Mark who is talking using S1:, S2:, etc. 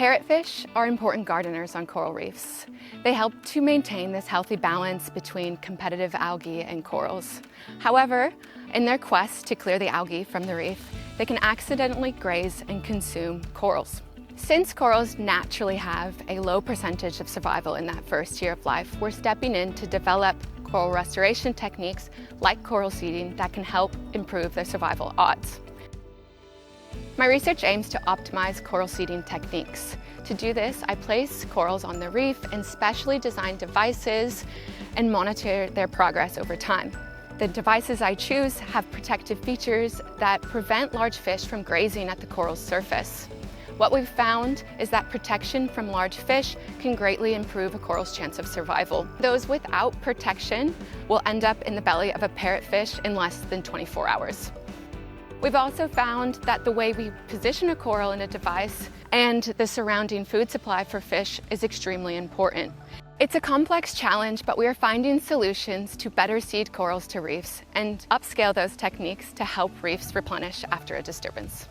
S1: Parrotfish are important gardeners on coral reefs. They help to maintain this healthy balance between competitive algae and corals. However, in their quest to clear the algae from the reef, they can accidentally graze and consume corals. Since corals naturally have a low percentage of survival in that first year of life, we're stepping in to develop coral restoration techniques like coral seeding that can help improve their survival odds. My research aims to optimize coral seeding techniques. To do this, I place corals on the reef in specially designed devices and monitor their progress over time. The devices I choose have protective features that prevent large fish from grazing at the coral's surface. What we've found is that protection from large fish can greatly improve a coral's chance of survival. Those without protection will end up in the belly of a parrotfish in less than 24 hours. We've also found that the way we position a coral in a device and the surrounding food supply for fish is extremely important. It's a complex challenge, but we are finding solutions to better seed corals to reefs and upscale those techniques to help reefs replenish after a disturbance.